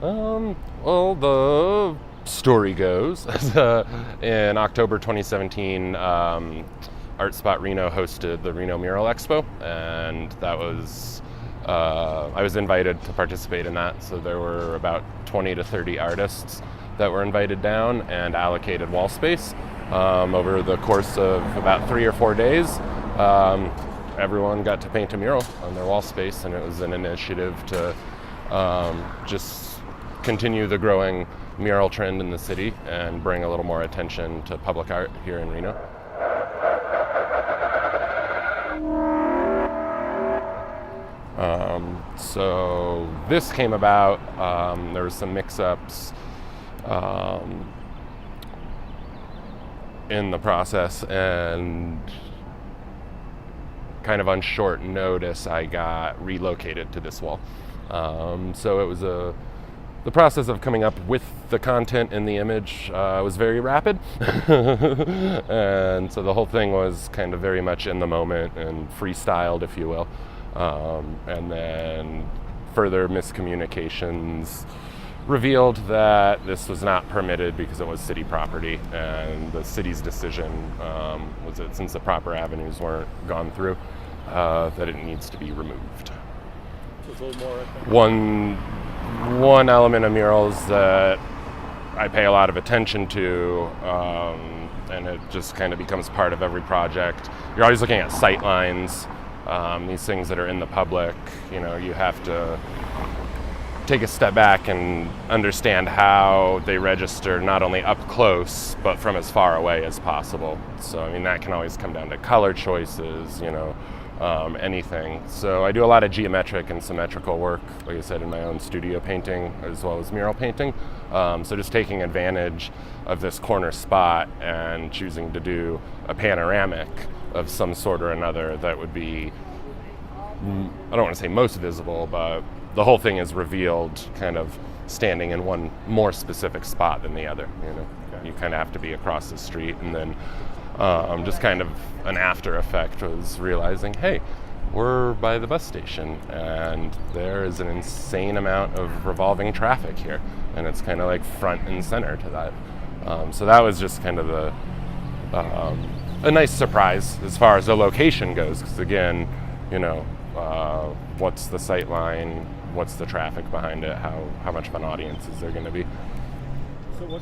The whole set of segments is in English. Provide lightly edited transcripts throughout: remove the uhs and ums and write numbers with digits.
Well, the story goes in October 2017, Art Spot Reno hosted the Reno Mural Expo, and that was I was invited to participate in that. So there were about 20 to 30 artists that were invited down and allocated wall space over the course of about 3 or 4 days. Everyone got to paint a mural on their wall space, and it was an initiative to just continue the growing mural trend in the city and bring a little more attention to public art here in Reno. So this came about, there was some mix-ups in the process, and kind of on short notice I got relocated to this wall. So it was the process of coming up with the content in the image was very rapid. And so the whole thing was kind of very much in the moment and freestyled, if you will. And then further miscommunications revealed that this was not permitted because it was city property, and the city's decision was that since the proper avenues weren't gone through, that it needs to be removed. So it's a little more, One element of murals that I pay a lot of attention to, and it just kind of becomes part of every project. You're always looking at sight lines, these things that are in the public. You know, you have to take a step back and understand how they register not only up close, but from as far away as possible. So, I mean, that can always come down to color choices, you know, anything. So I do a lot of geometric and symmetrical work, like I said, in my own studio painting as well as mural painting. So just taking advantage of this corner spot and choosing to do a panoramic of some sort or another that would be, I don't want to say most visible, but the whole thing is revealed kind of standing in one more specific spot than the other. You know, okay. You kind of have to be across the street, and then just kind of an after effect was realizing, hey, we're by the bus station and there is an insane amount of revolving traffic here, and it's kind of like front and center to that. So that was just kind of a nice surprise as far as the location goes, because again, you know, what's the sight line, what's the traffic behind it, how much of an audience is there going to be? So what?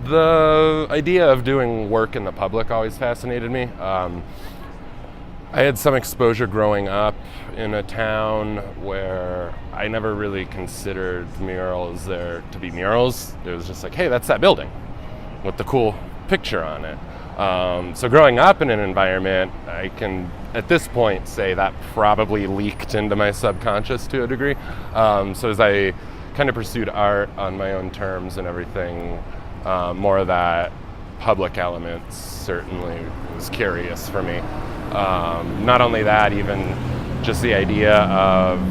The idea of doing work in the public always fascinated me. I had some exposure growing up in a town where I never really considered murals there to be murals. It was just like, hey, that's that building with the cool picture on it. So growing up in an environment, I can at this point say that probably leaked into my subconscious to a degree. So as I kind of pursued art on my own terms and everything, more of that public element certainly was curious for me. Not only that, even just the idea of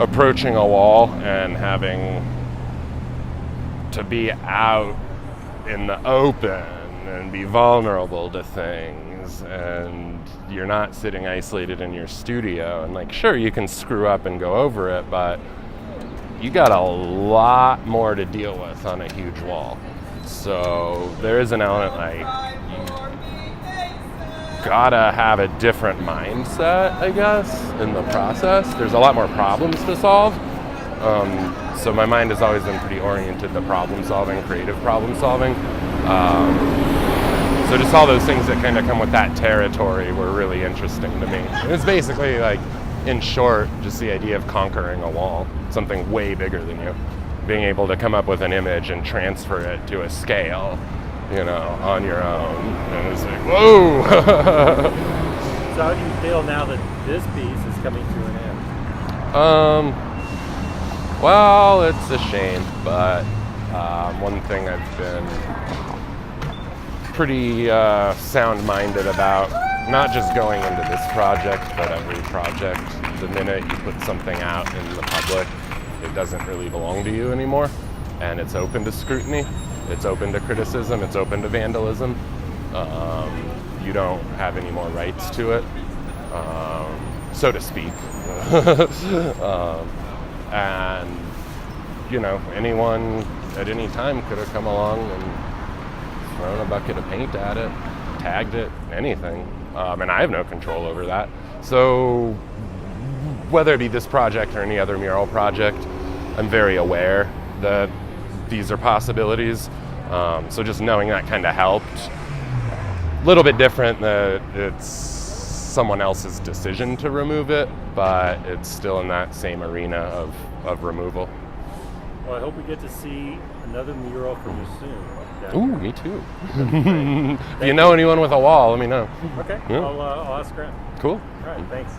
approaching a wall and having to be out in the open and be vulnerable to things, and you're not sitting isolated in your studio, and like, sure, you can screw up and go over it, but you got a lot more to deal with on a huge wall. So there is an element like you gotta have a different mindset, I guess, in the process. There's a lot more problems to solve. So my mind has always been pretty oriented to problem solving, creative problem solving. So just all those things that kind of come with that territory were really interesting to me. It's basically like, in short, just the idea of conquering a wall, something way bigger than you, being able to come up with an image and transfer it to a scale, you know, on your own. And it's like, whoa! So how do you feel now that this piece is coming to an end? Well, it's a shame, but one thing I've been pretty sound-minded about, not just going into this project, but every project. The minute you put something out in the public, it doesn't really belong to you anymore, and it's open to scrutiny, it's open to criticism, it's open to vandalism. You don't have any more rights to it, so to speak. And, you know, anyone at any time could have come along and thrown a bucket of paint at it, tagged it, anything. And I have no control over that. So whether it be this project or any other mural project, I'm very aware that these are possibilities. So just knowing that kind of helped. A little bit different that it's someone else's decision to remove it, but it's still in that same arena of removal. Well, I hope we get to see another mural from you soon. Ooh, me too. If you know anyone with a wall, let me know. Okay, Yeah. I'll ask around. Cool. All right, thanks.